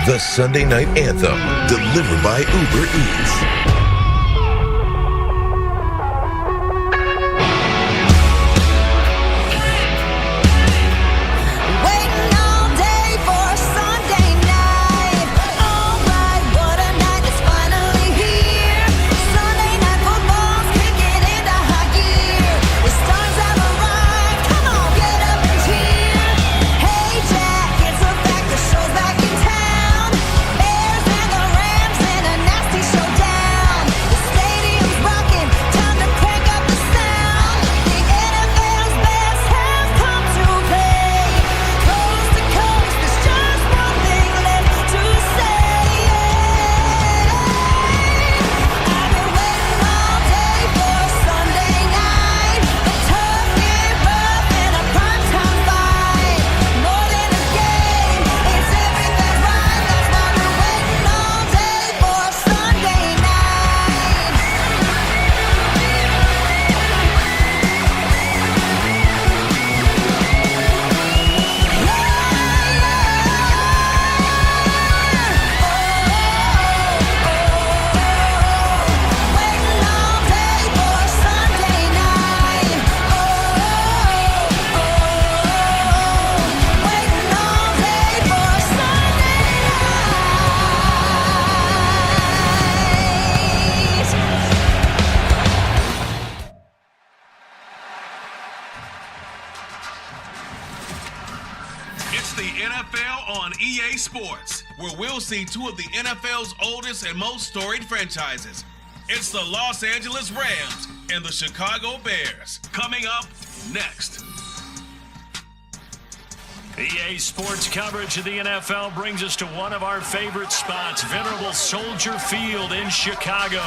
the Sunday Night Anthem, delivered by Uber Eats. It's the NFL on EA Sports, where we'll see two of the NFL's oldest and most storied franchises. It's the Los Angeles Rams and the Chicago Bears. Coming up next. EA Sports coverage of the NFL brings us to one of our favorite spots, venerable Soldier Field in Chicago.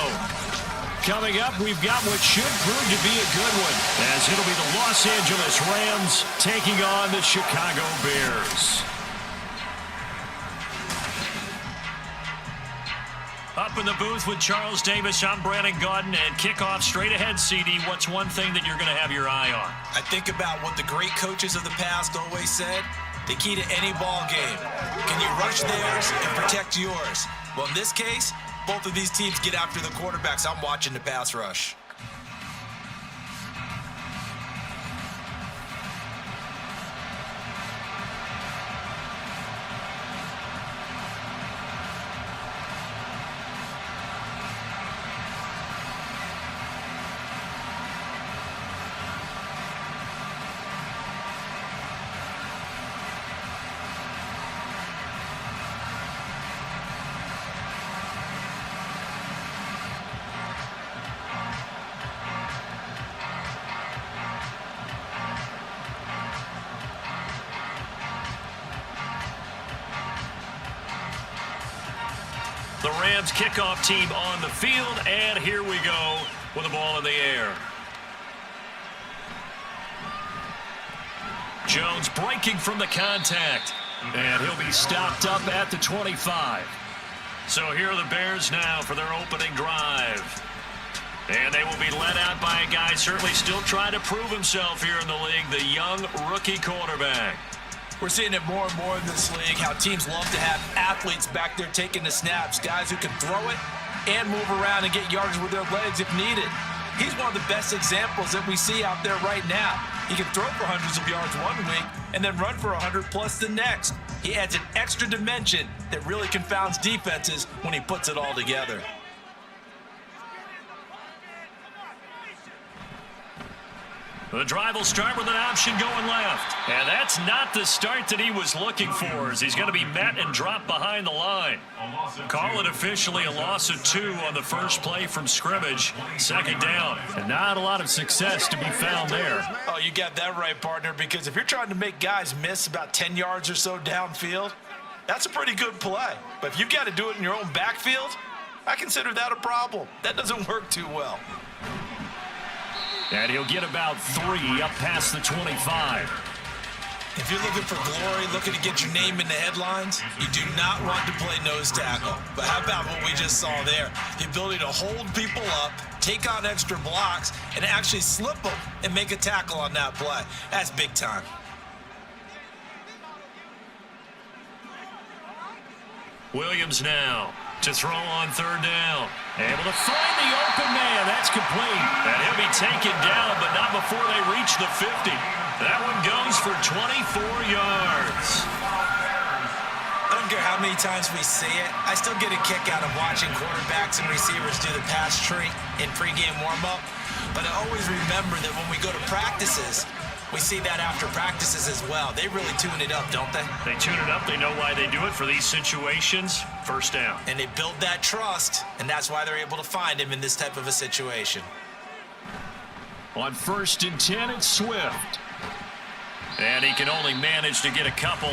Coming up, we've got what should prove to be a good one, as it'll be the Los Angeles Rams taking on the Chicago Bears. Up in the booth with Charles Davis, I'm Brandon Gaudin, and kickoff straight ahead, CD. What's one thing that you're going to have your eye on? I think about what the great coaches of the past always said. The key to any ball game. Can you rush theirs and protect yours? Well, in this case, both of these teams get after the quarterbacks. I'm watching the pass rush. The Rams kickoff team on the field, and here we go with the ball in the air. Jones breaking from the contact, and he'll be stopped up at the 25. So here are the Bears now for their opening drive. And they will be led out by a guy certainly still trying to prove himself here in the league, the young rookie quarterback. We're seeing it more and more in this league, how teams love to have athletes back there taking the snaps, guys who can throw it and move around and get yards with their legs if needed. He's one of the best examples that we see out there right now. He can throw for hundreds of yards one week and then run for 100 plus the next. He adds an extra dimension that really confounds defenses when he puts it all together. The drive will start with an option going left. And that's not the start that he was looking for, as he's going to be met and dropped behind the line. Call it officially a loss of 2 on the first play from scrimmage. Second down. And not a lot of success to be found there. Oh, you got that right, partner, because if you're trying to make guys miss about 10 yards or so downfield, that's a pretty good play. But if you've got to do it in your own backfield, I consider that a problem. That doesn't work too well. And he'll get about 3 up past the 25. If you're looking for glory, looking to get your name in the headlines, you do not want to play nose tackle. But how about what we just saw there? The ability to hold people up, take on extra blocks, and actually slip them and make a tackle on that play. That's big time. Williams now to throw on third down. Able to find the open man. That's complete. And he'll be taken down, but not before they reach the 50. That one goes for 24 yards. I don't care how many times we see it. I still get a kick out of watching quarterbacks and receivers do the pass tree in pregame warm-up. But I always remember that when we go to practices, we see that after practices as well. They really tune it up, don't they? They tune it up. They know why they do it for these situations. First down. And they build that trust, and that's why they're able to find him in this type of a situation. On 1st and 10, it's Swift. And he can only manage to get a couple.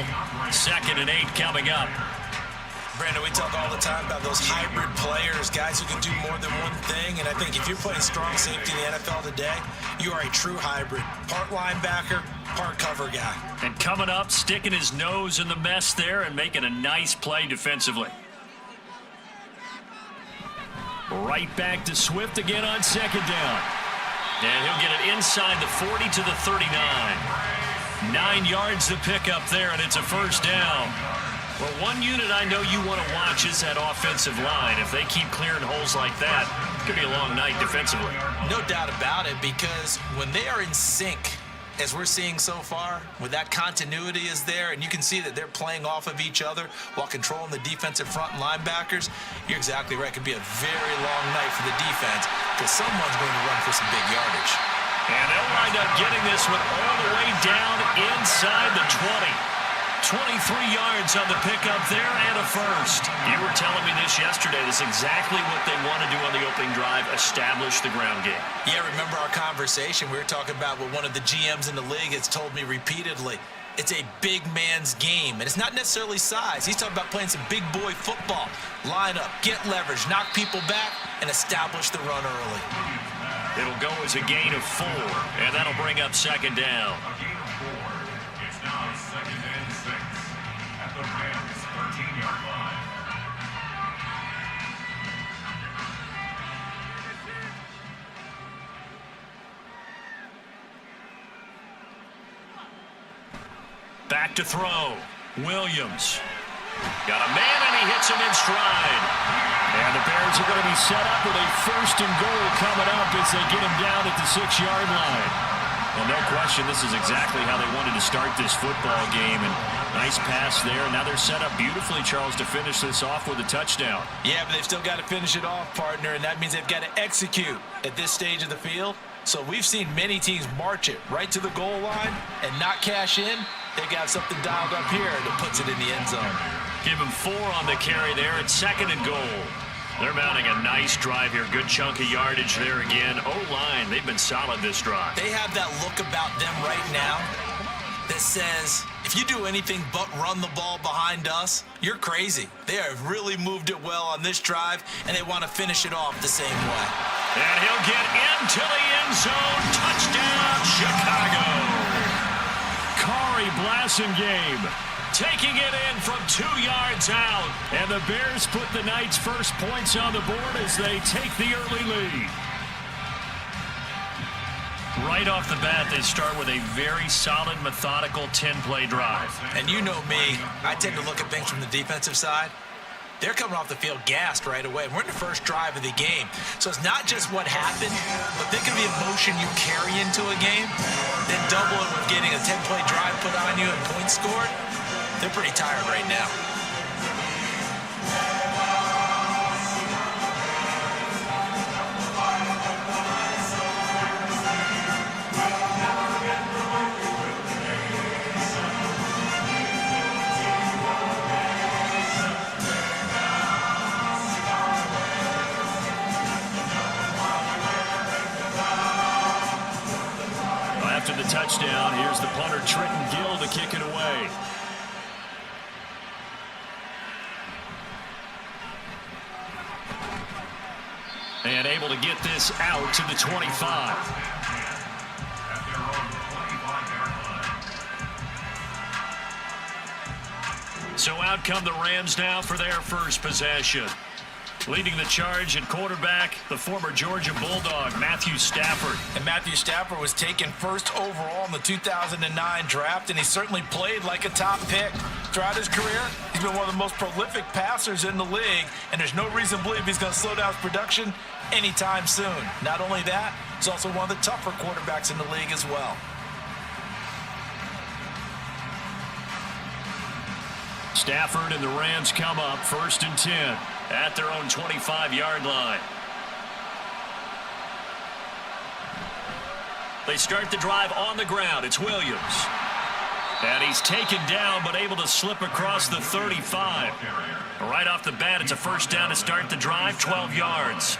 2nd and 8 coming up. Brandon, we talk all the time about those hybrid players, guys who can do more than one thing. And I think if you're playing strong safety in the NFL today, you are a true hybrid. Part linebacker, part cover guy. And coming up, sticking his nose in the mess there and making a nice play defensively. Right back to Swift again on 2nd down. And he'll get it inside the 40 to the 39. 9 yards to pick up there, and it's a first down. Well, one unit I know you want to watch is that offensive line. If they keep clearing holes like that, it could be a long night defensively. No doubt about it, because when they are in sync, as we're seeing so far, with that continuity is there, and you can see that they're playing off of each other while controlling the defensive front and linebackers, you're exactly right. It could be a very long night for the defense, because someone's going to run for some big yardage. And they'll wind up getting this one all the way down inside the 20. 23 yards on the pickup there and a first. You were telling me this yesterday. This is exactly what they want to do on the opening drive, establish the ground game. Yeah, remember our conversation? We were talking about what one of the GMs in the league has told me repeatedly. It's a big man's game, and it's not necessarily size. He's talking about playing some big boy football. Line up, get leverage, knock people back, and establish the run early. It'll go as a gain of 4, and that'll bring up 2nd down. Back to throw. Williams. Got a man, and he hits him in stride. And the Bears are going to be set up with a 1st and goal coming up as they get him down at the 6-yard line. Well, no question, this is exactly how they wanted to start this football game. And nice pass there. Now they're set up beautifully, Charles, to finish this off with a touchdown. Yeah, but they've still got to finish it off, partner, and that means they've got to execute at this stage of the field. So we've seen many teams march it right to the goal line and not cash in. They got something dialed up here that puts it in the end zone. Give him 4 on the carry there at 2nd and goal. They're mounting a nice drive here. Good chunk of yardage there again. O-line, they've been solid this drive. They have that look about them right now that says, if you do anything but run the ball behind us, you're crazy. They have really moved it well on this drive, and they want to finish it off the same way. And he'll get into the end zone. Touchdown, Chicago. Kari Blasingame taking it in from 2 yards out. And the Bears put the Knights' first points on the board as they take the early lead. Right off the bat, they start with a very solid, methodical 10-play drive. And you know me, I tend to look at things from the defensive side. They're coming off the field gassed right away. We're in the first drive of the game. So it's not just what happened, but think of the emotion you carry into a game, then double it with getting a 10-play drive put on you and points scored. They're pretty tired right now. After the touchdown, here's the punter, Trenton Gill, to kick it away. And able to get this out to the 25. So out come the Rams now for their first possession. Leading the charge at quarterback, the former Georgia Bulldog, Matthew Stafford. And Matthew Stafford was taken first overall in the 2009 draft, and he certainly played like a top pick. throughout his career, he's been one of the most prolific passers in the league, and there's no reason to believe he's going to slow down his production anytime soon. Not only that, he's also one of the tougher quarterbacks in the league as well. Stafford and the Rams come up 1st and 10 at their own 25-yard line. They start the drive on the ground. It's Williams. And he's taken down but able to slip across the 35. Right off the bat, it's a first down to start the drive, 12 yards.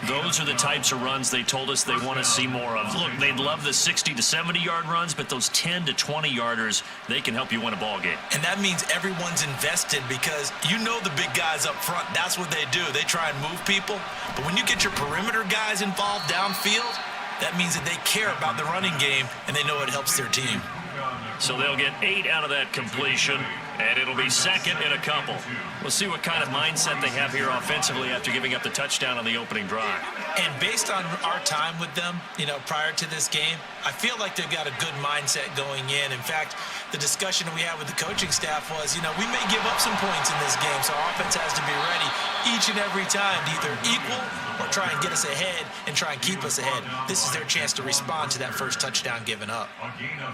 Those are the types of runs they told us they want to see more of. Look, they'd love the 60 to 70-yard runs, but those 10 to 20-yarders, they can help you win a ball game. And that means everyone's invested because you know the big guys up front. That's what they do. They try and move people. But when you get your perimeter guys involved downfield, that means that they care about the running game, and they know it helps their team. So they'll get 8 out of that completion, and it'll be second and a couple. We'll see what kind of mindset they have here offensively after giving up the touchdown on the opening drive. And based on our time with them, prior to this game, I feel like they've got a good mindset going in. In fact, the discussion we had with the coaching staff was, we may give up some points in this game, so our offense has to be ready each and every time to either equal or try and get us ahead and try and keep us ahead. This is their chance to respond to that first touchdown given up.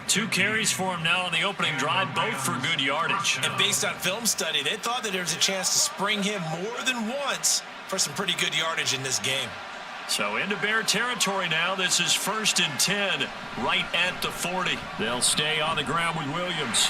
2 carries for him now on the opening drive, both for good yardage. And based on film study, they thought that there was a chance to spring him more than once for some pretty good yardage in this game. So into Bear territory now. This is 1st and 10, right at the 40. They'll stay on the ground with Williams.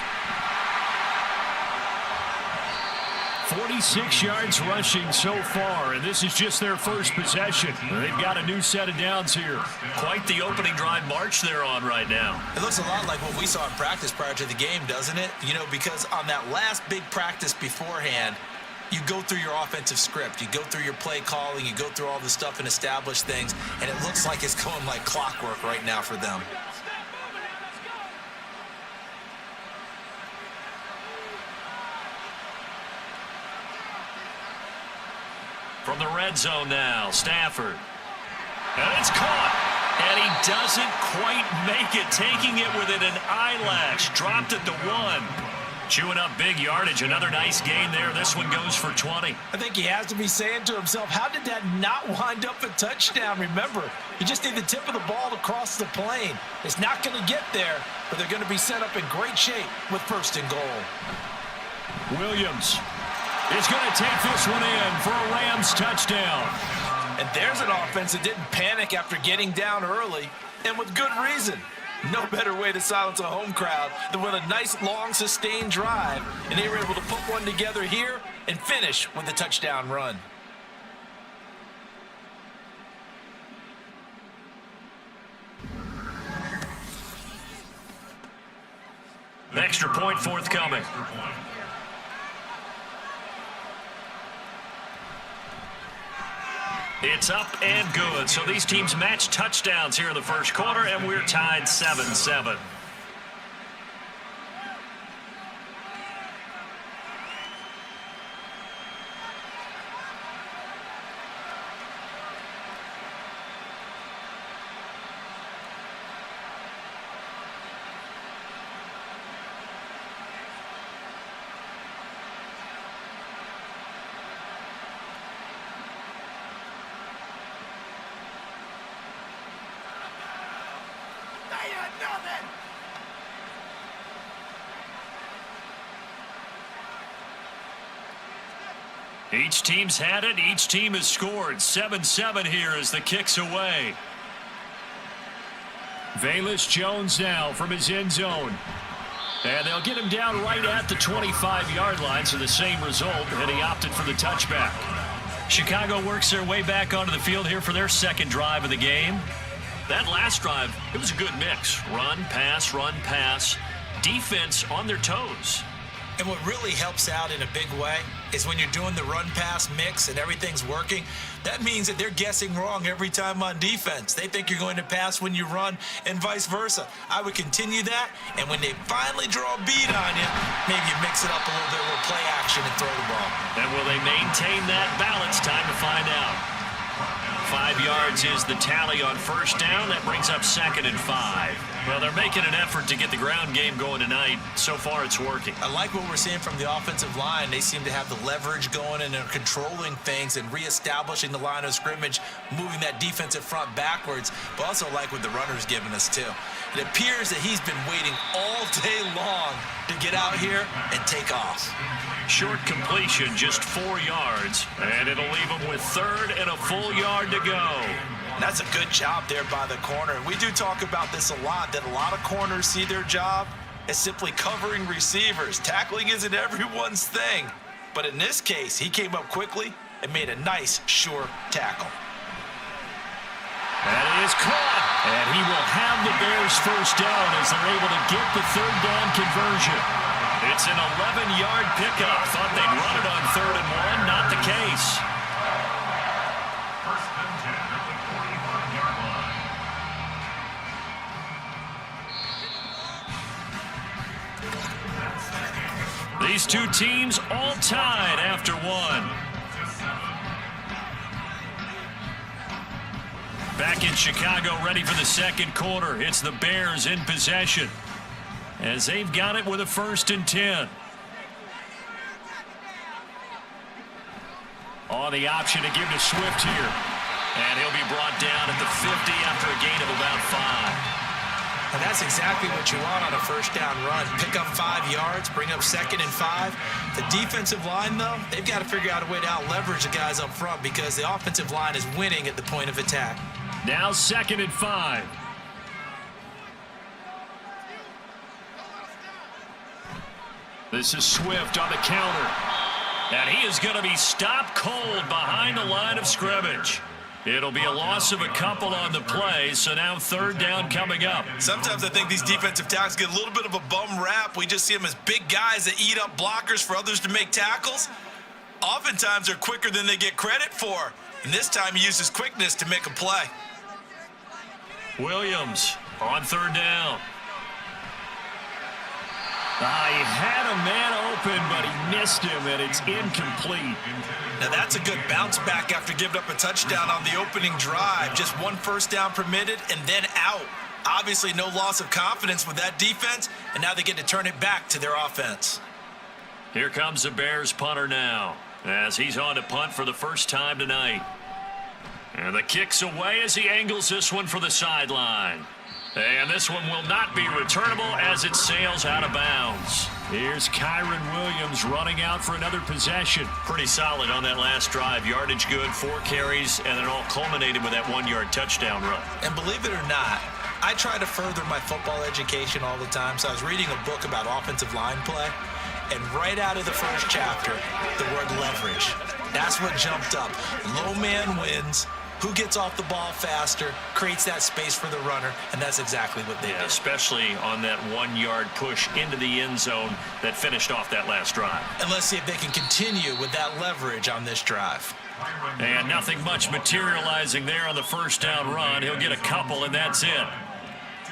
46 yards rushing so far, and this is just their first possession. They've got a new set of downs here. Quite the opening drive march they're on right now. It looks a lot like what we saw in practice prior to the game, doesn't it? Because on that last big practice beforehand, you go through your offensive script, you go through your play calling, you go through all the stuff and establish things, and it looks like it's going like clockwork right now for them. From the red zone now, Stafford. And it's caught. And he doesn't quite make it, taking it within an eyelash. Dropped at the 1. Chewing up big yardage. Another nice gain there. This one goes for 20. I think he has to be saying to himself, how did that not wind up a touchdown? Remember, you just need the tip of the ball to cross the plane. It's not going to get there, but they're going to be set up in great shape with 1st and goal. Williams is going to take this one in for a Rams touchdown. And there's an offense that didn't panic after getting down early, and with good reason. No better way to silence a home crowd than with a nice, long, sustained drive. And they were able to put one together here and finish with a touchdown run. An extra point forthcoming. It's up and good. So these teams match touchdowns here in the first quarter, and we're tied 7-7. Each team's had it. Each team has scored. 7-7 here as the kick's away. Velus Jones now from his end zone. And they'll get him down right at the 25-yard line, so the same result, and he opted for the touchback. Chicago works their way back onto the field here for their second drive of the game. That last drive, it was a good mix. Run, pass, defense on their toes. And what really helps out in a big way is when you're doing the run-pass mix and everything's working, that means that they're guessing wrong every time on defense. They think you're going to pass when you run and vice versa. I would continue that, and when they finally draw a beat on you, maybe you mix it up a little bit with play action and throw the ball. And will they maintain that balance? Time to find out. 5 yards is the tally on first down. That brings up 2nd and 5. Well, they're making an effort to get the ground game going tonight. So far, it's working. I like what we're seeing from the offensive line. They seem to have the leverage going, and they're controlling things and reestablishing the line of scrimmage, moving that defensive front backwards, but also like what the runner's giving us, too. It appears that he's been waiting all day long to get out here and take off. Short completion, just 4 yards, and it'll leave him with 3rd and a full yard to go. That's a good job there by the corner. We do talk about this a lot, that a lot of corners see their job as simply covering receivers. Tackling isn't everyone's thing. But in this case, he came up quickly and made a nice, sure tackle. That is caught. And he will have the Bears first down as they're able to get the 3rd down conversion. It's an 11-yard pickup. Thought they'd run it on 3rd and 1. Not the case. These two teams all tied after 1. Back in Chicago, ready for the 2nd quarter. It's the Bears in possession as they've got it with a 1st and 10. On the option to give to Swift here. And he'll be brought down at the 50 after a gain of about 5. And that's exactly what you want on a first down run. Pick up 5 yards, bring up 2nd and 5. The defensive line, though, they've got to figure out a way to out-leverage the guys up front because the offensive line is winning at the point of attack. Now 2nd and 5. This is Swift on the counter. And he is going to be stopped cold behind the line of scrimmage. It'll be a loss of a couple on the play, so now 3rd down coming up. Sometimes I think these defensive tackles get a little bit of a bum rap. We just see them as big guys that eat up blockers for others to make tackles. Oftentimes they're quicker than they get credit for. And this time he uses quickness to make a play. Williams on 3rd down. He had a man open, but he missed him, and it's incomplete. Now that's a good bounce back after giving up a touchdown on the opening drive. Just 1 first down permitted and then out. Obviously no loss of confidence with that defense, and now they get to turn it back to their offense. Here comes the Bears punter now, as he's on to punt for the first time tonight. And the kick's away as he angles this one for the sideline. And this one will not be returnable as it sails out of bounds. Here's Kyron Williams running out for another possession. Pretty solid on that last drive. Yardage good, 4 carries, and it all culminated with that 1-yard touchdown run. And believe it or not, I try to further my football education all the time. So I was reading a book about offensive line play, and right out of the first chapter, the word leverage. That's what jumped up. Low man wins. Who gets off the ball faster, creates that space for the runner, and that's exactly what they did. Especially on that 1-yard push into the end zone that finished off that last drive. And let's see if they can continue with that leverage on this drive. And nothing much materializing there on the first down run. He'll get a couple, and that's it.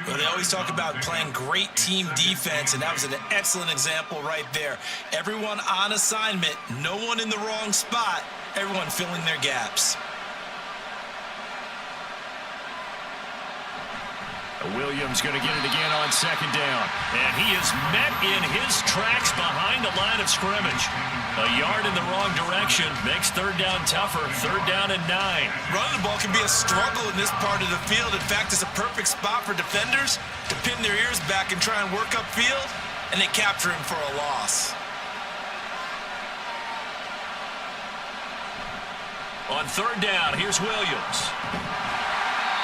Well, they always talk about playing great team defense, and that was an excellent example right there. Everyone on assignment, no one in the wrong spot, everyone filling their gaps. Williams going to get it again on 2nd down. And he is met in his tracks behind the line of scrimmage. A yard in the wrong direction makes 3rd down tougher. 3rd down and 9. Running the ball can be a struggle in this part of the field. In fact, it's a perfect spot for defenders to pin their ears back and try and work upfield, and they capture him for a loss. On 3rd down, here's Williams.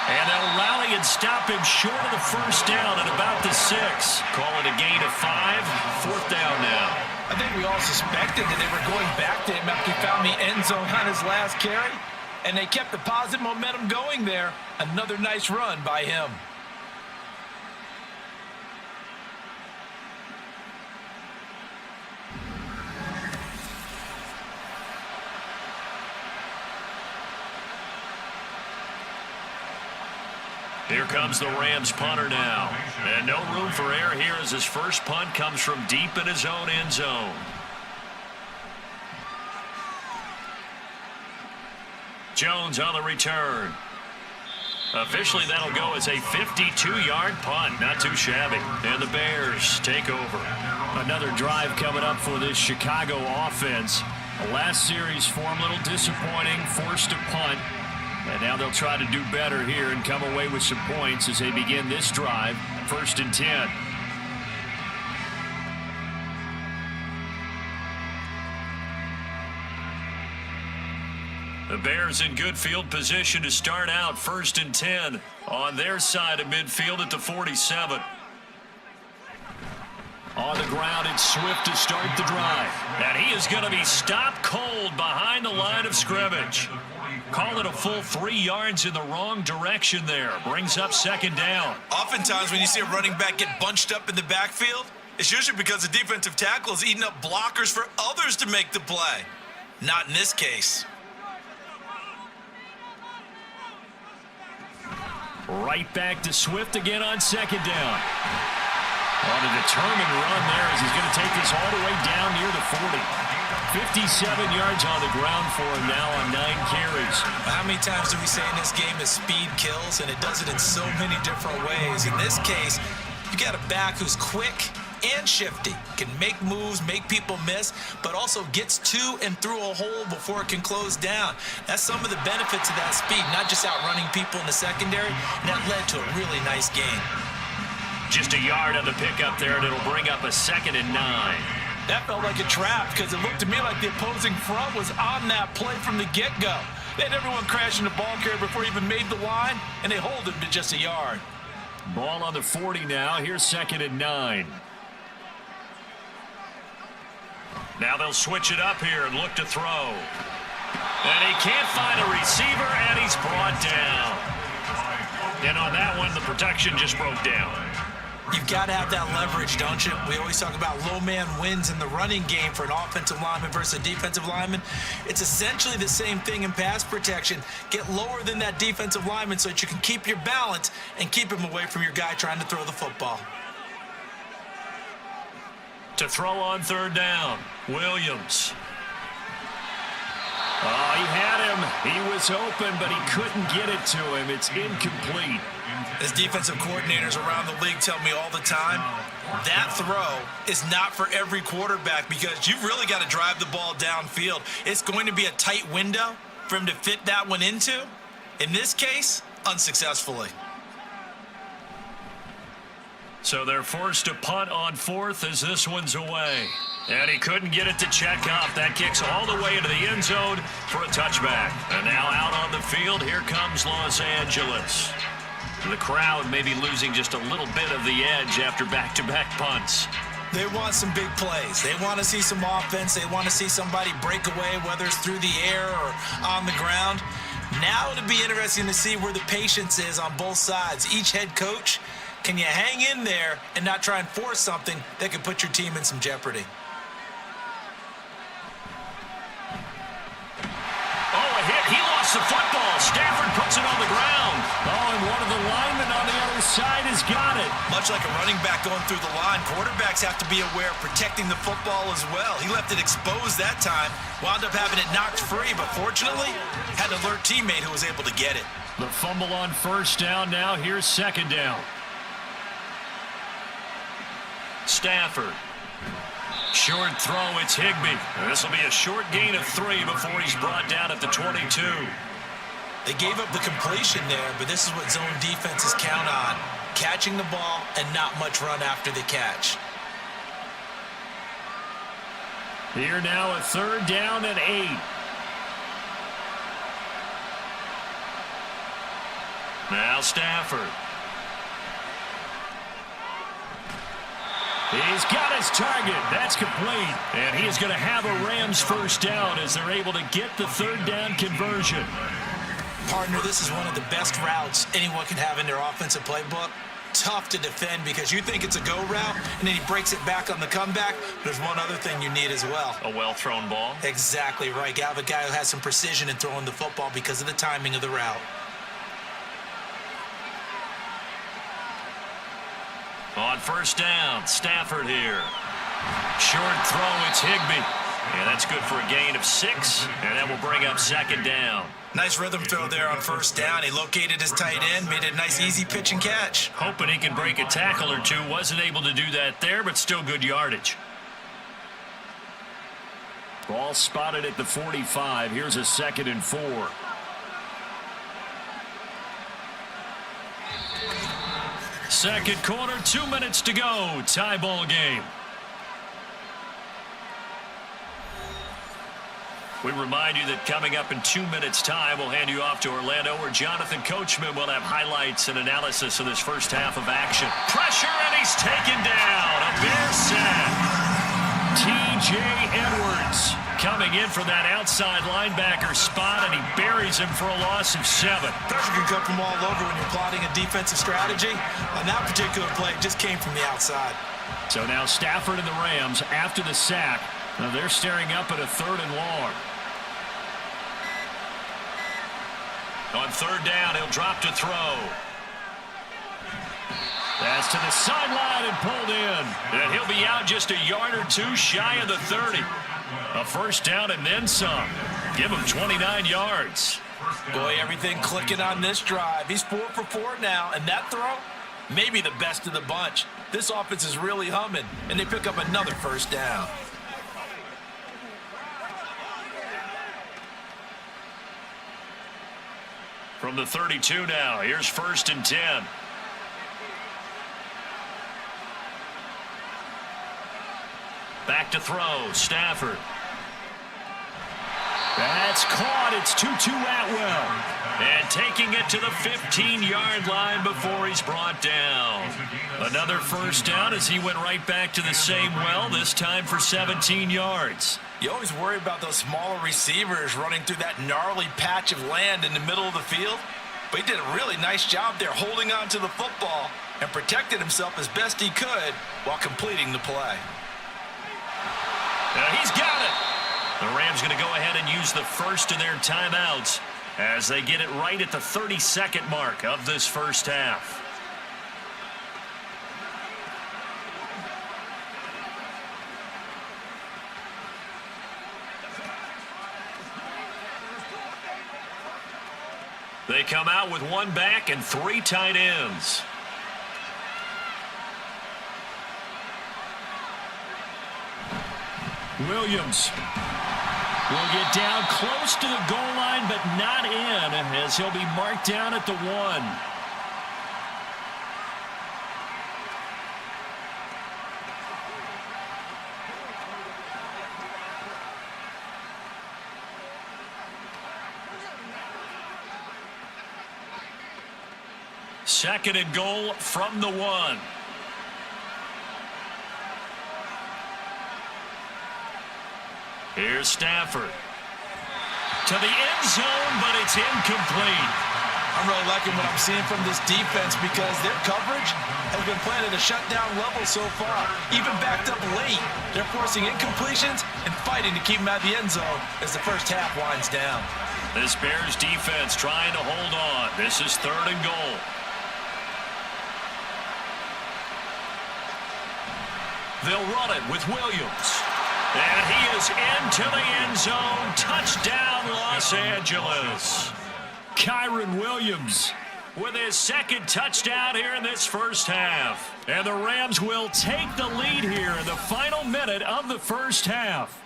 And they'll rally and stop him short of the first down at about the 6. Call it a gain of 5. 4th down now. I think we all suspected that they were going back to him after he found the end zone on his last carry. And they kept the positive momentum going there. Another nice run by him. Here comes the Rams punter now. And no room for error here as his first punt comes from deep in his own end zone. Jones on the return. Officially, that'll go as a 52-yard punt. Not too shabby. And the Bears take over. Another drive coming up for this Chicago offense. The last series for them a little disappointing, forced a punt. And now they'll try to do better here and come away with some points as they begin this drive. 1st and 10. The Bears in good field position to start out 1st and 10 on their side of midfield at the 47. On the ground, it's Swift to start the drive. And he is going to be stopped cold behind the line of scrimmage. Call it a full 3 yards in the wrong direction there. Brings up 2nd down. Oftentimes when you see a running back get bunched up in the backfield, it's usually because the defensive tackle is eating up blockers for others to make the play. Not in this case. Right back to Swift again on 2nd down. On a determined run there as he's going to take this all the way down near the 40. 57 yards on the ground for him now on 9 carries. How many times do we say in this game that speed kills, and it does it in so many different ways? In this case, you got a back who's quick and shifty, can make moves, make people miss, but also gets to and through a hole before it can close down. That's some of the benefits of that speed, not just outrunning people in the secondary, and that led to a really nice game. Just a yard on the pickup there, and it'll bring up a 2nd and 9. That felt like a trap because it looked to me like the opposing front was on that play from the get-go. They had everyone crashing the ball carrier before he even made the line, and they hold him to just a yard. Ball on the 40 now. Here's 2nd and 9. Now they'll switch it up here and look to throw. And he can't find a receiver, and he's brought down. And on that one, the protection just broke down. You've got to have that leverage, don't you? We always talk about low man wins in the running game for an offensive lineman versus a defensive lineman. It's essentially the same thing in pass protection. Get lower than that defensive lineman so that you can keep your balance and keep him away from your guy trying to throw the football. To throw on 3rd down, Williams. Oh, he had him. He was open, but he couldn't get it to him. It's incomplete. As defensive coordinators around the league tell me all the time, that throw is not for every quarterback because you've really got to drive the ball downfield. It's going to be a tight window for him to fit that one into. In this case, unsuccessfully. So they're forced to punt on 4th as this one's away. And he couldn't get it to check up. That kicks all the way into the end zone for a touchback. And now out on the field, here comes Los Angeles. The crowd may be losing just a little bit of the edge after back-to-back punts. They want some big plays. They want to see some offense. They want to see somebody break away, whether it's through the air or on the ground. Now it'll be interesting to see where the patience is on both sides. Each head coach, can you hang in there and not try and force something that could put your team in some jeopardy? Oh, a hit. He lost the football. Stafford puts it on the ground. Oh, and one of the linemen on the other side has got it. Much like a running back going through the line, quarterbacks have to be aware of protecting the football as well. He left it exposed that time, wound up having it knocked free, but fortunately, had an alert teammate who was able to get it. The fumble on 1st down now. Here's 2nd down. Stafford. Short throw, it's Higbee. This will be a short gain of 3 before he's brought down at the 22. They gave up the completion there, but this is what zone defenses count on. Catching the ball and not much run after the catch. Here now a 3rd down and 8. Now Stafford. He's got his target. That's complete. And he is going to have a Rams 1st down as they're able to get the 3rd down conversion. Partner, this is one of the best routes anyone can have in their offensive playbook. Tough to defend because you think it's a go route, and then he breaks it back on the comeback. There's one other thing you need as well. A well-thrown ball? Exactly right. You have a guy who has some precision in throwing the football because of the timing of the route. On 1st down, Stafford here. Short throw, it's Higbee. And that's good for a gain of 6, and that will bring up second down. Nice rhythm throw there on first down. He located his tight end, made it a nice easy pitch and catch. Hoping he can break a tackle or two. Wasn't able to do that there, but still good yardage. Ball spotted at the 45. Here's a 2nd and 4. Second quarter, 2 minutes to go. Tie ball game. We remind you that coming up in 2 minutes' time, we'll hand you off to Orlando, where Jonathan Coachman will have highlights and analysis of this first half of action. Pressure, and he's taken down. A Bear sack. T.J. Edwards coming in for that outside linebacker spot, and he buries him for a loss of 7. Pressure can come from all over when you're plotting a defensive strategy. On that particular play, it just came from the outside. So now Stafford and the Rams, after the sack, now they're staring up at a 3rd and long. On 3rd down, he'll drop to throw. That's to the sideline and pulled in. And he'll be out just a yard or 2 shy of the 30. A first down and then some. Give him 29 yards. Boy, everything clicking on this drive. He's 4 for 4 now, and that throw, maybe the best of the bunch. This offense is really humming, and they pick up another first down. From the 32 now, here's 1st and 10. Back to throw, Stafford. That's caught. It's Tutu Atwell. And taking it to the 15-yard line before he's brought down. Another first down as he went right back to the same well, this time for 17 yards. You always worry about those smaller receivers running through that gnarly patch of land in the middle of the field. But he did a really nice job there holding on to the football and protected himself as best he could while completing the play. Now he's got it. The Rams going to go ahead and use the first of their timeouts as they get it right at the 32nd mark of this first half. They come out with 1 back and 3 tight ends. Williams will get down close to the goal line, but not in, as he'll be marked down at the 1. Second and goal from the 1. Here's Stafford. To the end zone, but it's incomplete. I'm really liking what I'm seeing from this defense because their coverage has been playing at a shutdown level so far. Even backed up late, they're forcing incompletions and fighting to keep them out of the end zone as the first half winds down. This Bears defense trying to hold on. This is 3rd and goal. They'll run it with Williams. And he is into the end zone. Touchdown, Los Angeles. Kyron Williams with his 2nd touchdown here in this first half. And the Rams will take the lead here in the final minute of the first half.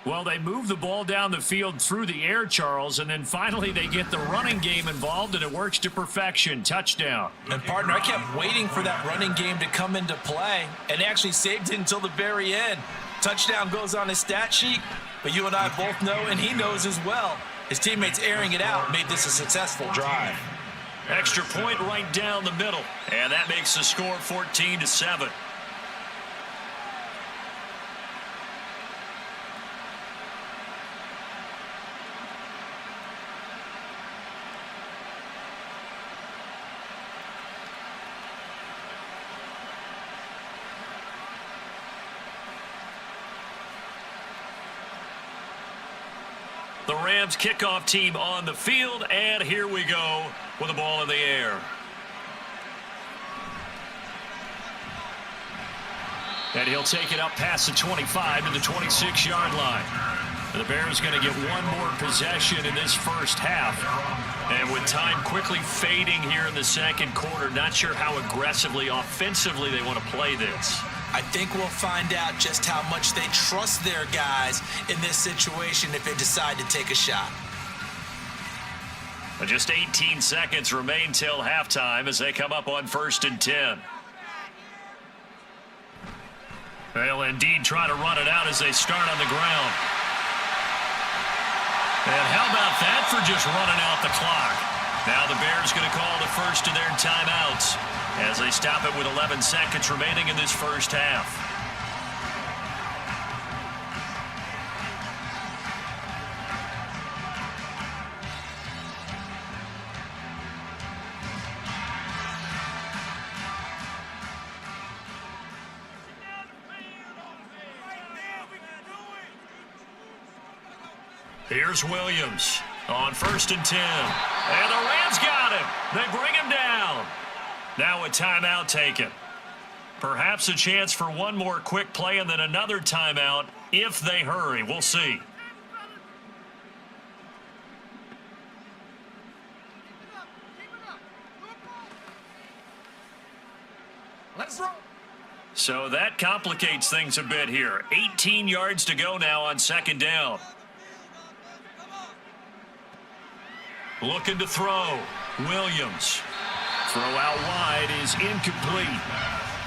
Well, they move the ball down the field through the air, Charles, and then finally they get the running game involved, and it works to perfection. Touchdown. And, partner, I kept waiting for that running game to come into play and actually saved it until the very end. Touchdown goes on his stat sheet, but you and I both know, and he knows as well, his teammates airing it out made this a successful drive. Extra point right down the middle, and that makes the score 14-7. The Rams kickoff team on the field, and here we go with the ball in the air. And he'll take it up past the 25 to the 26-yard line. The Bears going to get one more possession in this first half. And with time quickly fading here in the second quarter, not sure how aggressively, offensively they want to play this. I think we'll find out just how much they trust their guys in this situation if they decide to take a shot. Just 18 seconds remain till halftime as they come up on 1st and 10. They'll indeed try to run it out as they start on the ground. And how about that for just running out the clock? Now the Bears going to call the first of their timeouts as they stop it with 11 seconds remaining in this first half. Here's Williams on 1st and 10. And the Rams got him. They bring him down. Now a timeout taken. Perhaps a chance for one more quick play and then another timeout if they hurry. We'll see. Let's roll. So that complicates things a bit here. 18 yards to go now on 2nd down. Looking to throw. Williams. Throw out wide is incomplete.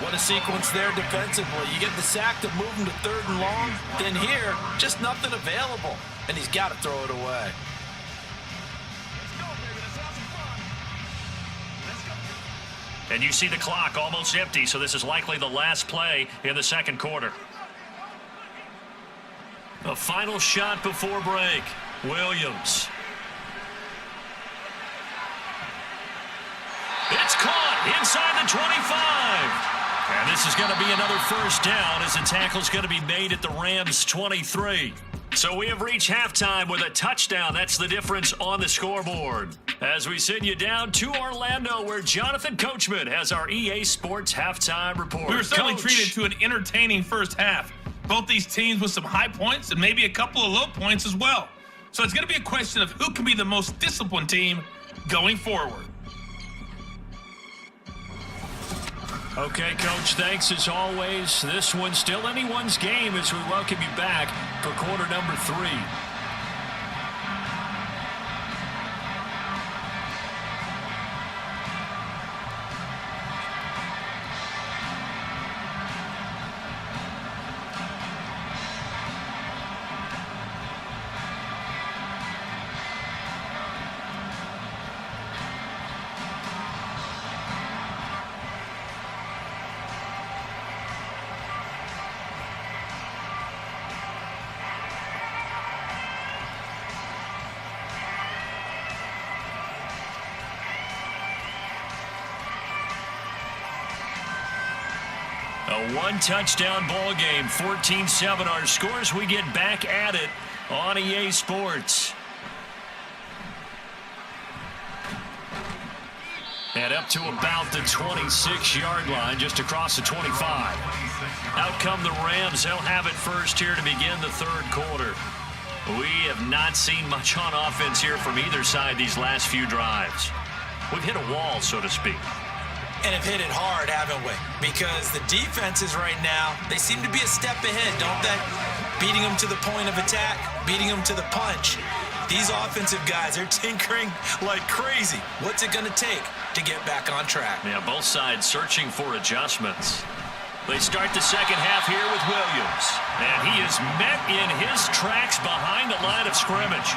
What a sequence there defensively. You get the sack to move him to 3rd and long. Then here, just nothing available. And he's got to throw it away. And you see the clock almost empty, so this is likely the last play in the second quarter. A final shot before break. Williams. It's caught inside the 25. And this is going to be another first down as the tackle's going to be made at the Rams' 23. So we have reached halftime with a touchdown. That's the difference on the scoreboard. As we send you down to Orlando, where Jonathan Coachman has our EA Sports halftime report. We were certainly Coach. treated to an entertaining first half. Both these teams with some high points and maybe a couple of low points as well. So it's going to be a question of who can be the most disciplined team going forward. Okay, Coach, thanks as always. This one's still anyone's game as we welcome you back for quarter number 3. A one-touchdown ball game, 14-7 our scores. We get back at it on EA Sports. And up to about the 26-yard line, just across the 25. Out come the Rams. They'll have it first here to begin the third quarter. We have not seen much on offense here from either side these last few drives. We've hit a wall, so to speak. And have hit it hard, haven't we? Because the defenses right now, they seem to be a step ahead, don't they? Beating them to the point of attack, beating them to the punch. These offensive guys are tinkering like crazy. What's it going to take to get back on track? Yeah, both sides searching for adjustments. They start the second half here with Williams. And he is met in his tracks behind the line of scrimmage.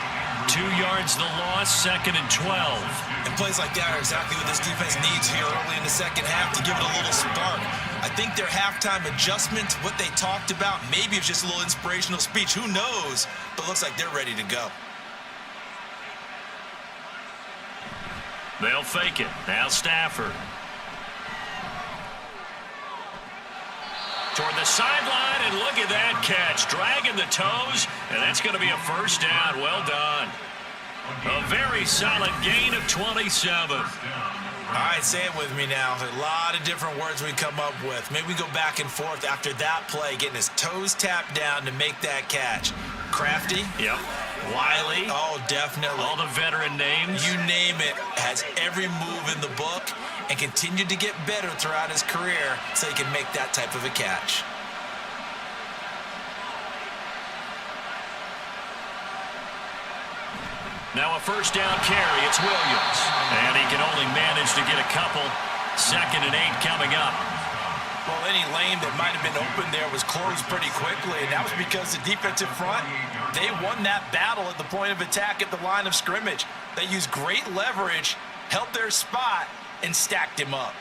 2 yards the loss, 2nd and 12. And plays like that are exactly what this defense needs here early in the second half to give it a little spark. I think their halftime adjustment, what they talked about, maybe it's just a little inspirational speech. Who knows? But it looks like they're ready to go. They'll fake it. Now Stafford. Toward the sideline, and look at that catch. Dragging the toes, and that's going to be a first down. Well done. A very solid gain of 27. All right, say it with me now. A lot of different words we come up with. Maybe we go back and forth after that play, getting his toes tapped down to make that catch. Crafty? Yep. Wiley? Oh, definitely. All the veteran names? You name it. Has every move in the book and continued to get better throughout his career so he can make that type of a catch. Now a first down carry, it's Williams. And he can only manage to get a couple. 2nd and 8 coming up. Well, any lane that might have been open there was closed pretty quickly, and that was because the defensive front, they won that battle at the point of attack at the line of scrimmage. They used great leverage, held their spot, and stacked him up.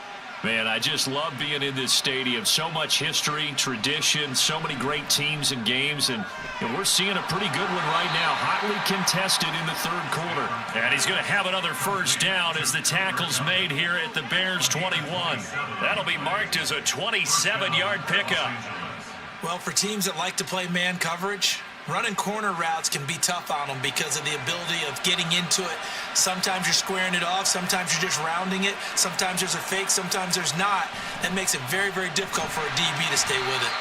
Man, I just love being in this stadium. So much history, tradition, so many great teams and games, and we're seeing a pretty good one right now, hotly contested in the 3rd quarter. And he's going to have another first down as the tackle's made here at the Bears 21. That'll be marked as a 27-yard pickup. Well, for teams that like to play man coverage, running corner routes can be tough on them because of the ability of getting into it. Sometimes you're squaring it off. Sometimes you're just rounding it. Sometimes there's a fake. Sometimes there's not. That makes it very, very difficult for a DB to stay with it.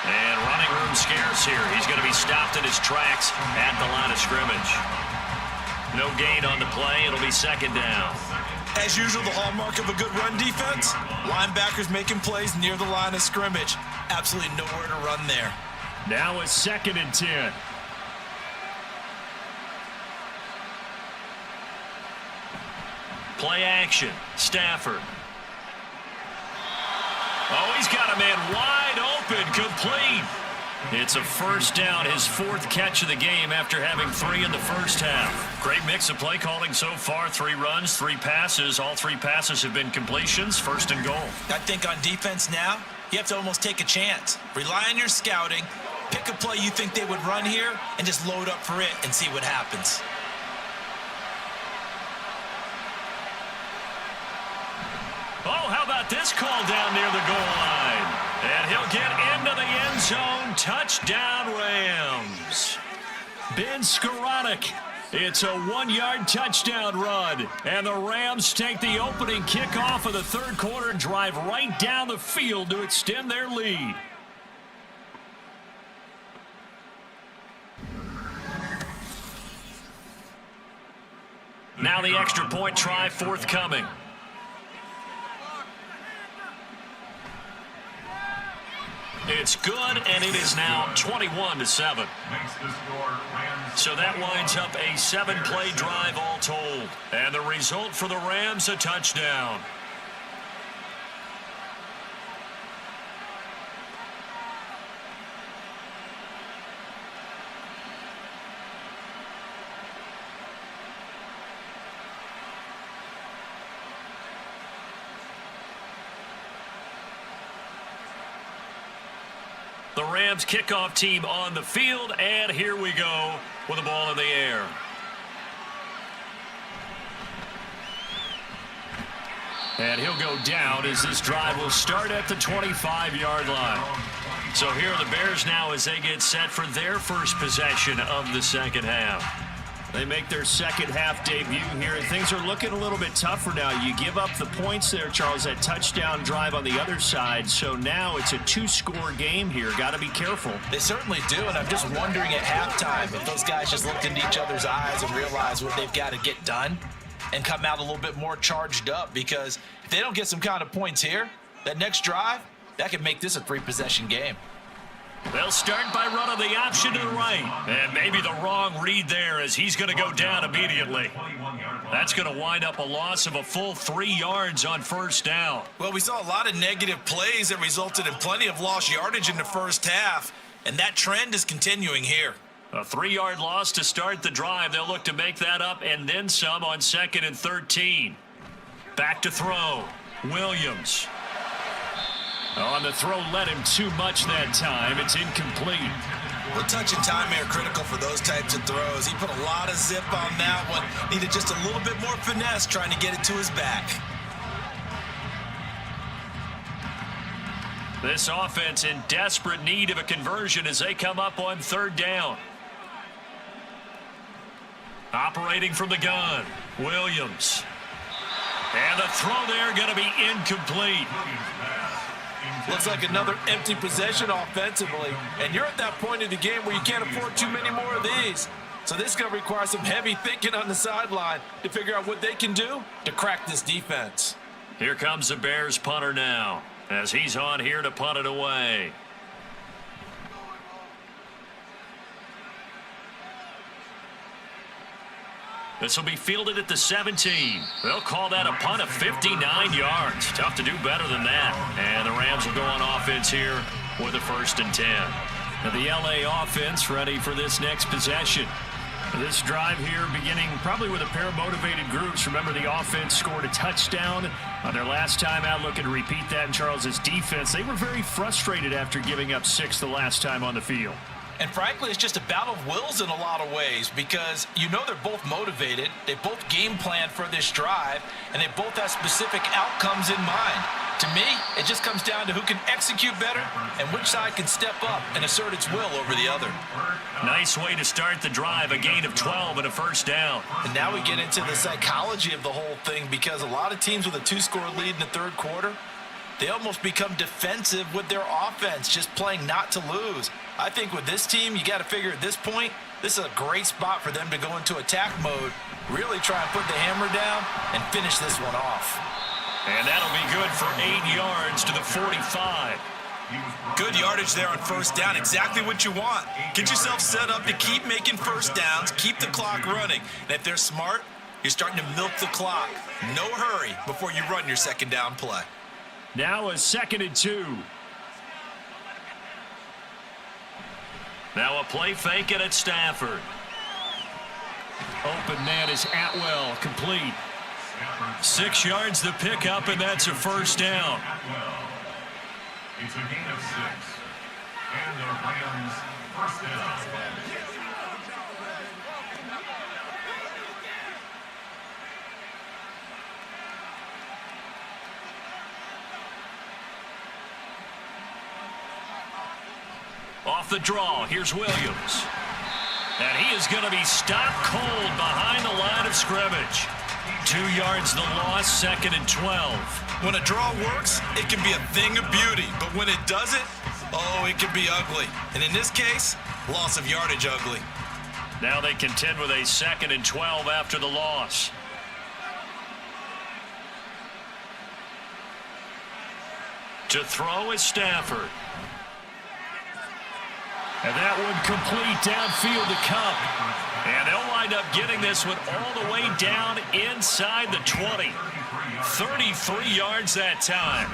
And running room scarce here. He's going to be stopped in his tracks at the line of scrimmage. No gain on the play. It'll be 2nd down. As usual, the hallmark of a good run defense, linebackers making plays near the line of scrimmage. Absolutely nowhere to run there. Now it's 2nd and 10. Play action. Stafford. Oh, he's got a man wide open. Complete. It's a first down, his 4th catch of the game after having 3 in the first half. Great mix of play calling so far. 3 runs, 3 passes. All 3 passes have been completions. 1st and goal. I think on defense now, you have to almost take a chance. Rely on your scouting. Pick a play you think they would run here and just load up for it and see what happens. Oh, how about this call down near the goal line? And he'll get into the end zone. Touchdown, Rams. Ben Skoranek. It's a 1-yard touchdown run. And the Rams take the opening kickoff of the 3rd quarter and drive right down the field to extend their lead. Now the extra point try forthcoming. It's good, and it is now 21-7. So that winds up a 7-play drive all told. And the result for the Rams, a touchdown. The Rams kickoff team on the field, and here we go with the ball in the air. And he'll go down as this drive will start at the 25-yard line. So here are the Bears now as they get set for their first possession of the 2nd half. They make their 2nd half debut here, and things are looking a little bit tougher now. You give up the points there, Charles, that touchdown drive on the other side. So now it's a 2-score game here. Got to be careful. They certainly do, and I'm just wondering at halftime if those guys just looked into each other's eyes and realized what they've got to get done and come out a little bit more charged up, because if they don't get some kind of points here, that next drive, that could make this a 3-possession game. They'll start by running the option to the right. And maybe the wrong read there as he's going to go down immediately. That's going to wind up a loss of a full 3 yards on first down. Well, we saw a lot of negative plays that resulted in plenty of lost yardage in the first half, and that trend is continuing here. A 3-yard loss to start the drive. They'll look to make that up and then some on 2nd and 13. Back to throw. Williams. On the throw, led him too much that time. It's incomplete. Well, touch and time are critical for those types of throws. He put a lot of zip on that one. Needed just a little bit more finesse trying to get it to his back. This offense in desperate need of a conversion as they come up on 3rd down. Operating from the gun, Williams. And the throw there going to be incomplete. Looks like another empty possession offensively. And you're at that point in the game where you can't afford too many more of these. So this is going to require some heavy thinking on the sideline to figure out what they can do to crack this defense. Here comes the Bears punter now, as he's on here to punt it away. This will be fielded at the 17. They'll call that a punt of 59 yards. Tough to do better than that. And the Rams will go on offense here with a 1st and 10. Now the LA offense ready for this next possession. This drive here beginning probably with a pair of motivated groups. Remember, the offense scored a touchdown on their last time out. Looking to repeat that in Charles's defense. They were very frustrated after giving up 6 the last time on the field. And frankly, it's just a battle of wills in a lot of ways because you know they're both motivated, they both game plan for this drive, and they both have specific outcomes in mind. To me, it just comes down to who can execute better and which side can step up and assert its will over the other. Nice way to start the drive, a gain of 12 and a 1st down. And now we get into the psychology of the whole thing because a lot of teams with a 2-score lead in the 3rd quarter, they almost become defensive with their offense, just playing not to lose. I think with this team, you got to figure at this point, this is a great spot for them to go into attack mode, really try and put the hammer down and finish this one off. And that'll be good for 8 yards to the 45. Good yardage there on 1st down, exactly what you want. Get yourself set up to keep making 1st downs, keep the clock running. And if they're smart, you're starting to milk the clock. No hurry before you run your 2nd down play. Now a 2nd and 2. Now a play fake it at Stafford. Open man is Atwell, complete. 6 yards the pickup, and that's a 1st down. It's a gain of 6. And the Rams 1st down. Off the draw, here's Williams. And he is going to be stopped cold behind the line of scrimmage. 2 yards the loss, 2nd and 12. When a draw works, it can be a thing of beauty. But when it doesn't, oh, it can be ugly. And in this case, loss of yardage ugly. Now they contend with a 2nd and 12 after the loss. To throw is Stafford. And that one complete downfield to Cup. And they'll wind up getting this one all the way down inside the 20. 33 yards that time.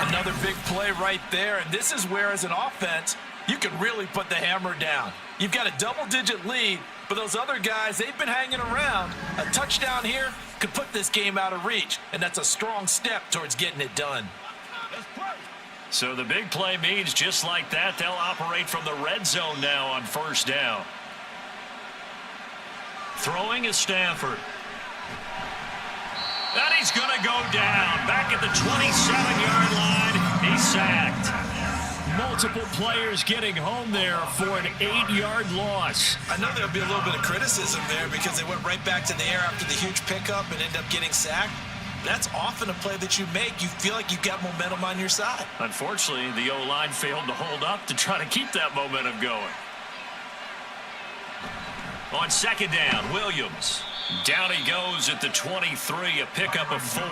Another big play right there. And this is where, as an offense, you can really put the hammer down. You've got a double-digit lead, but those other guys, they've been hanging around. A touchdown here could put this game out of reach, and that's a strong step towards getting it done. So the big play means just like that, they'll operate from the red zone now on 1st down. Throwing is Stafford. And he's going to go down. Back at the 27-yard line. He's sacked. Multiple players getting home there for an 8-yard loss. I know there'll be a little bit of criticism there because they went right back to the air after the huge pickup and ended up getting sacked. That's often a play that you make. You feel like you've got momentum on your side. Unfortunately, the O-line failed to hold up to try to keep that momentum going. On 2nd down, Williams. Down he goes at the 23, a pickup of 4.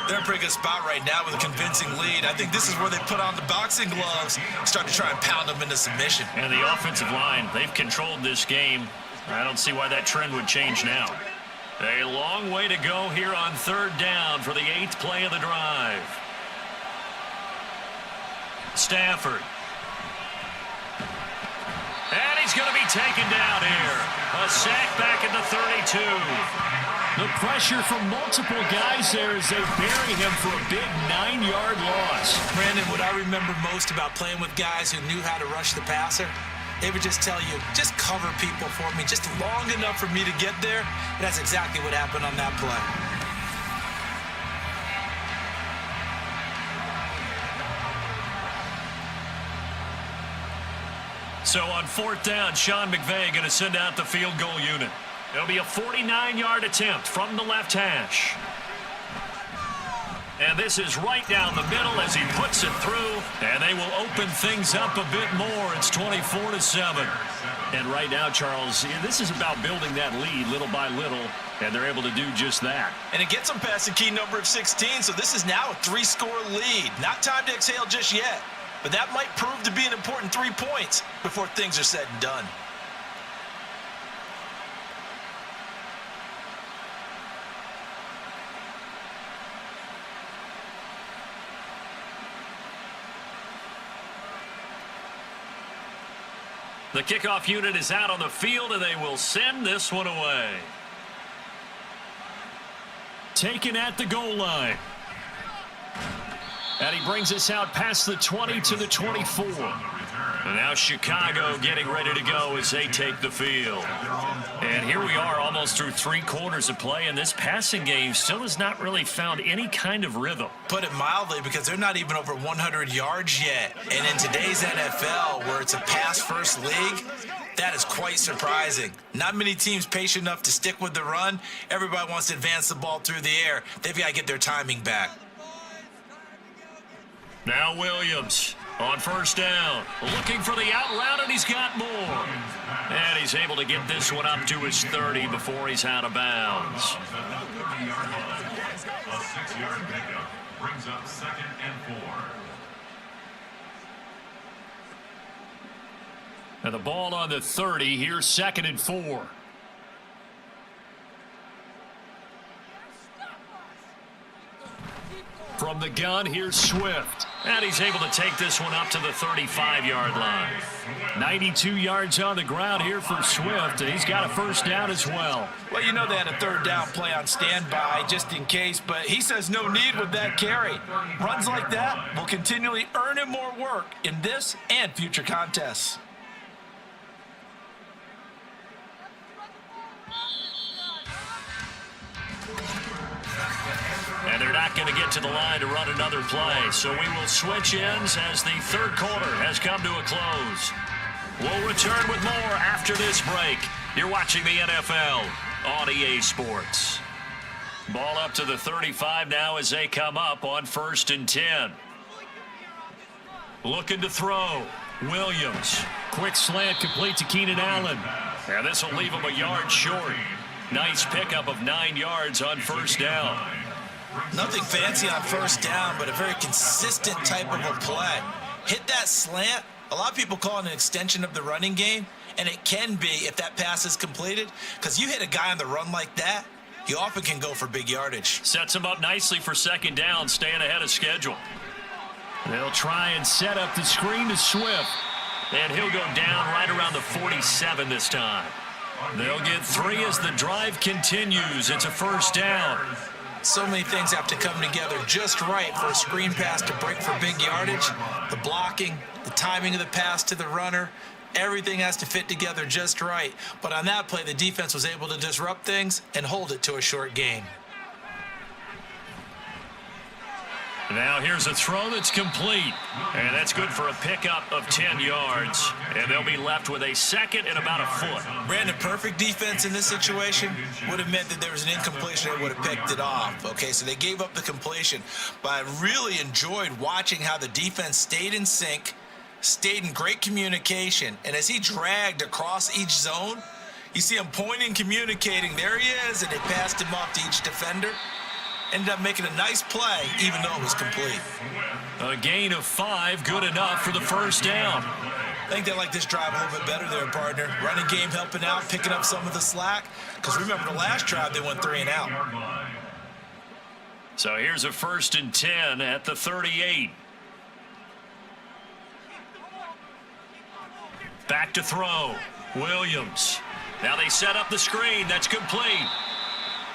They're in a pretty good spot right now with a convincing lead. I think this is where they put on the boxing gloves, start to try and pound them into submission. And the offensive line, they've controlled this game. I don't see why that trend would change now. A long way to go here on 3rd down for the 8th play of the drive. Stafford. And he's going to be taken down here. A sack back at the 32. The pressure from multiple guys there as they bury him for a big 9-yard loss. Brandon, what I remember most about playing with guys who knew how to rush the passer, they would just tell you, just cover people for me, just long enough for me to get there. And that's exactly what happened on that play. So on 4th down, Sean McVay going to send out the field goal unit. It'll be a 49-yard attempt from the left hash. And this is right down the middle as he puts it through. And they will open things up a bit more. It's 24-7. And right now, Charles, this is about building that lead little by little. And they're able to do just that. And it gets them past the key number of 16, so this is now a 3-score lead. Not time to exhale just yet, but that might prove to be an important 3 points before things are said and done. The kickoff unit is out on the field, and they will send this one away. Taken at the goal line. And he brings us out past the 20 to the 24. And now Chicago getting ready to go as they take the field. And here we are almost through 3 quarters of play, and this passing game still has not really found any kind of rhythm. Put it mildly, because they're not even over 100 yards yet. And in today's NFL, where it's a pass-first league, that is quite surprising. Not many teams patient enough to stick with the run. Everybody wants to advance the ball through the air. They've got to get their timing back. Now Williams on first down, looking for the out route, and he's got more. And he's able to get this one up to his 30 before he's out of bounds. A 6-yard pickup brings up 2nd and 4. And the ball on the 30, here's 2nd and 4. From the gun, here's Swift. And he's able to take this one up to the 35-yard line. 92 yards on the ground here for Swift, and he's got a first down as well. Well, you know they had a 3rd down play on standby just in case, but he says no need with that carry. Runs like that will continually earn him more work in this and future contests. And they're not going to get to the line to run another play. So we will switch ends as the 3rd quarter has come to a close. We'll return with more after this break. You're watching the NFL on EA Sports. Ball up to the 35 now as they come up on 1st and 10. Looking to throw. Williams. Quick slant complete to Keenan Allen. And this will leave him a yard short. Nice pickup of 9 yards on first down. Nothing fancy on first down, but a very consistent type of a play. Hit that slant. A lot of people call it an extension of the running game, and it can be if that pass is completed, because you hit a guy on the run like that, you often can go for big yardage. Sets him up nicely for 2nd down, staying ahead of schedule. They'll try and set up the screen to Swift, and he'll go down right around the 47 this time. They'll get 3 as the drive continues. It's a first down. So many things have to come together just right for a screen pass to break for big yardage. The blocking, the timing of the pass to the runner, everything has to fit together just right. But on that play, the defense was able to disrupt things and hold it to a short gain. Now here's a throw that's complete. And that's good for a pickup of 10 yards. And they'll be left with a 2nd and about a foot. Brandon, perfect defense in this situation would have meant that there was an incompletion and would have picked it off. Okay, so they gave up the completion. But I really enjoyed watching how the defense stayed in sync, stayed in great communication. And as he dragged across each zone, you see him pointing, communicating. There he is, and they passed him off to each defender. Ended up making a nice play, even though it was complete. A gain of 5, good enough for the first down. I think they like this drive a little bit better there, partner. Running game helping out, picking up some of the slack. Because remember, the last drive, they went 3 and out. So here's a 1st and 10 at the 38. Back to throw. Williams. Now they set up the screen. That's complete.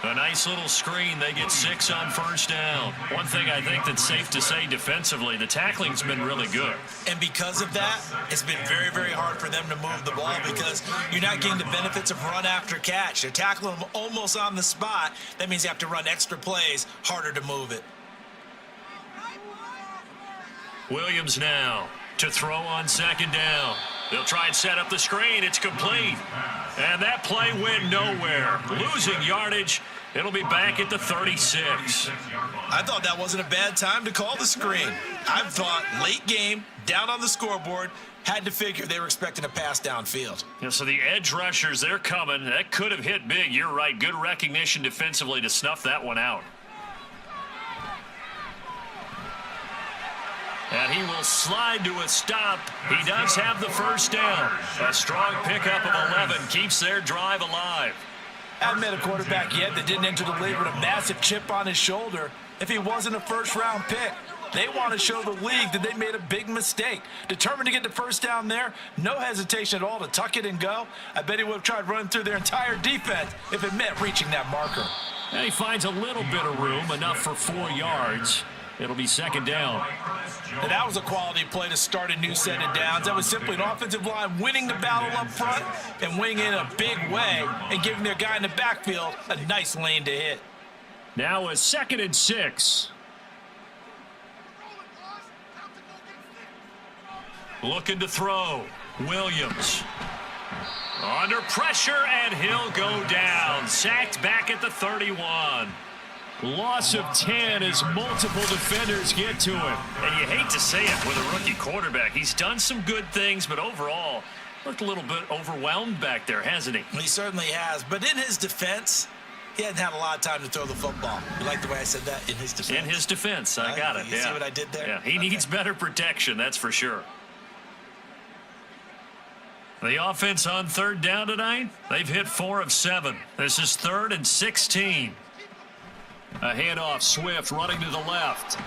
A nice little screen. They get 6 on first down. One thing I think that's safe to say defensively, the tackling's been really good. And because of that, it's been very, very hard for them to move the ball because you're not getting the benefits of run after catch. They're tackling them almost on the spot. That means you have to run extra plays, harder to move it. Williams now to throw on 2nd down. They'll try and set up the screen. It's complete. And that play went nowhere. Losing yardage It'll be back at the 36. I thought that wasn't a bad time to call the screen. I thought late game, down on the scoreboard, had to figure they were expecting a pass downfield. Yeah, so the edge rushers, they're coming. That could have hit big. You're right. Good recognition defensively to snuff that one out. And he will slide to a stop. He does have the first down. A strong pickup of 11 keeps their drive alive. I haven't met a quarterback yet that didn't enter the league with a massive chip on his shoulder if he wasn't a first-round pick. They want to show the league that they made a big mistake. Determined to get the first down there, no hesitation at all to tuck it and go. I bet he would have tried running through their entire defense if it meant reaching that marker. And he finds a little bit of room, enough for 4 yards. It'll be second down. And that was a quality play to start a new set of downs. That was simply an offensive line winning the battle up front and winning in a big way and giving their guy in the backfield a nice lane to hit. Now a 2nd and 6. Looking to throw. Williams. Under pressure, and he'll go down. Sacked back at the 31. Loss of 10 as multiple defenders get to him. And you hate to say it with a rookie quarterback. He's done some good things, but overall, looked a little bit overwhelmed back there, hasn't he? He certainly has. But in his defense, he hadn't had a lot of time to throw the football. You like the way I said that? In his defense? In his defense. I got it. You see what I did there? Yeah, he needs better protection, that's for sure. The offense on 3rd down tonight, they've hit 4 of 7. This is 3rd and 16. A handoff, Swift running to the left.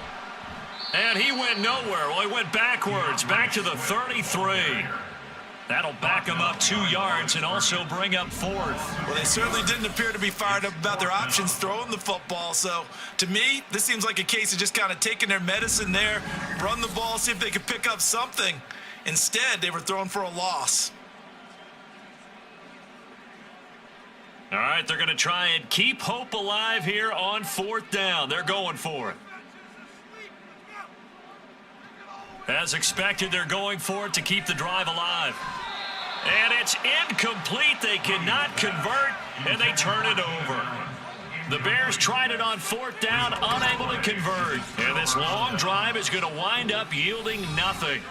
And he went nowhere. Well, he went backwards, back to the 33. That'll back him up 2 yards and also bring up 4th. Well, they certainly didn't appear to be fired up about their options throwing the football. So, to me, this seems like a case of just kind of taking their medicine there, run the ball, see if they could pick up something. Instead, they were throwing for a loss. All right, they're going to try and keep hope alive here on 4th down. They're going for it. As expected, they're going for it to keep the drive alive. And it's incomplete. They cannot convert, and they turn it over. The Bears tried it on 4th down, unable to convert. And this long drive is going to wind up yielding nothing.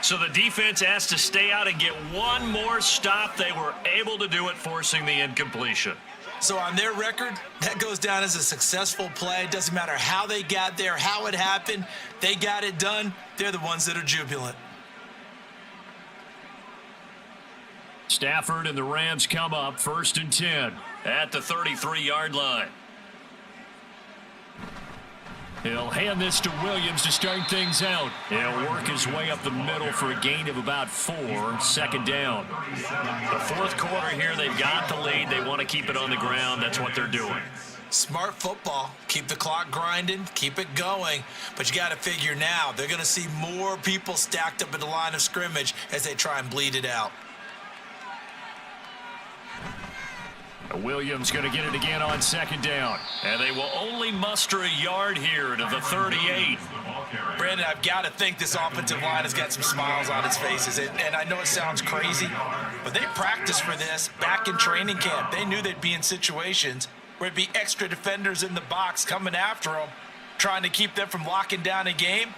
So the defense has to stay out and get one more stop. They were able to do it, forcing the incompletion. So on their record, that goes down as a successful play. It doesn't matter how they got there, how it happened. They got it done. They're the ones that are jubilant. Stafford and the Rams come up 1st and 10 at the 33-yard line. He'll hand this to Williams to start things out. He'll work his way up the middle for a gain of about 4, 2nd down. The 4th quarter here, they've got the lead. They want to keep it on the ground. That's what they're doing. Smart football. Keep the clock grinding, keep it going. But you got to figure now, they're going to see more people stacked up at the line of scrimmage as they try and bleed it out. Williams going to get it again on 2nd down. And they will only muster a yard here to the 38. Brandon, I've got to think this offensive line has got some smiles on its faces. And I know it sounds crazy, but they practiced for this back in training camp. They knew they'd be in situations where it'd be extra defenders in the box coming after them, trying to keep them from locking down a game.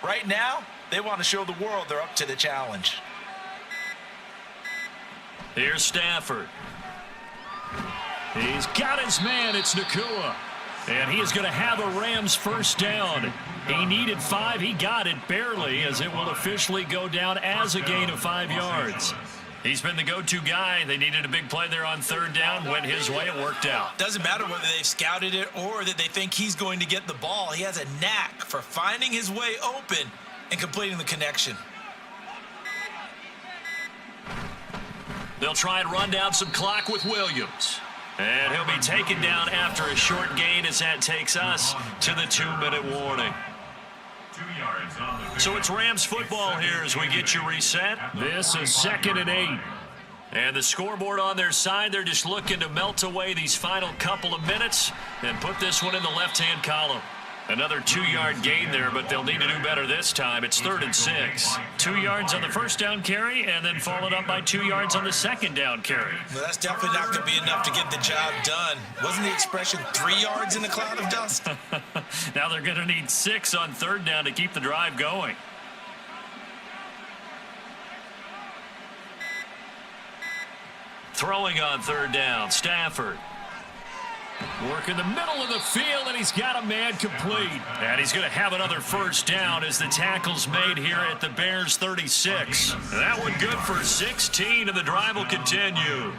Right now, they want to show the world they're up to the challenge. Here's Stafford. He's got his man. It's Nakua. And he is going to have a Rams first down. He needed 5. He got it barely, as it will officially go down as a gain of 5 yards. He's been the go-to guy. They needed a big play there on 3rd down. Went his way. It worked out. Doesn't matter whether they've scouted it or that they think he's going to get the ball. He has a knack for finding his way open and completing the connection. They'll try and run down some clock with Williams. And he'll be taken down after a short gain as that takes us to the 2-minute warning. So it's Rams football here as we get you reset. This is 2nd and 8. And the scoreboard on their side, they're just looking to melt away these final couple of minutes and put this one in the left-hand column. Another 2-yard gain there, but they'll need to do better this time. It's 3rd and 6. 2 yards on the first down carry, and then followed up by 2 yards on the second down carry. Well, that's definitely not going to be enough to get the job done. Wasn't the expression 3 yards in a cloud of dust? Now they're going to need 6 on 3rd down to keep the drive going. Throwing on 3rd down, Stafford. Work in the middle of the field, and he's got a man complete. And he's going to have another first down as the tackle's made here at the Bears' 36. That one good for 16, and the drive will continue.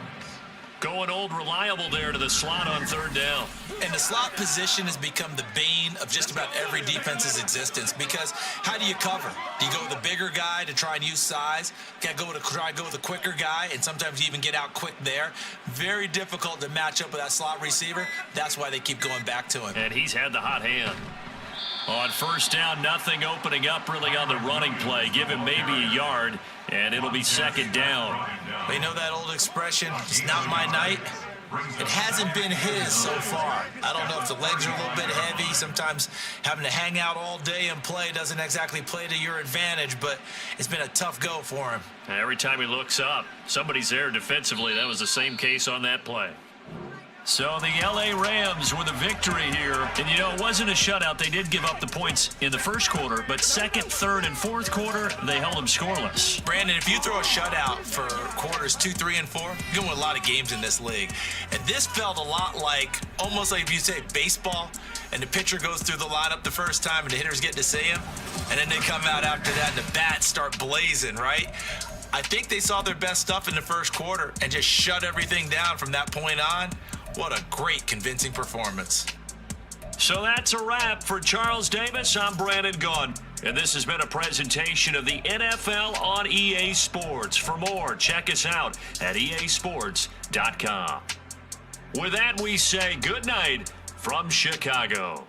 Going old reliable there to the slot on 3rd down. And the slot position has become the bane of just about every defense's existence, because how do you cover? Do you go with a bigger guy to try and use size? Try to go with a quicker guy, and sometimes you even get out quick there. Very difficult to match up with that slot receiver. That's why they keep going back to him. And he's had the hot hand. On first down, nothing opening up really on the running play. Give him maybe a yard, and it'll be 2nd down. Well, you know that old expression, it's not my night? It hasn't been his so far. I don't know if the legs are a little bit heavy. Sometimes having to hang out all day and play doesn't exactly play to your advantage, but it's been a tough go for him. Every time he looks up, somebody's there defensively. That was the same case on that play. So the L.A. Rams with a victory here. And, you know, it wasn't a shutout. They did give up the points in the first quarter, but second, third, and fourth quarter, they held them scoreless. Brandon, if you throw a shutout for quarters 2, 3, and 4, you're going to win a lot of games in this league. And this felt a lot like, almost like if you say baseball, and the pitcher goes through the lineup the first time and the hitters get to see him, and then they come out after that and the bats start blazing, right? I think they saw their best stuff in the first quarter and just shut everything down from that point on. What a great, convincing performance. So that's a wrap for Charles Davis. I'm Brandon Gunn, and this has been a presentation of the NFL on EA Sports. For more, check us out at easports.com. With that, we say good night from Chicago.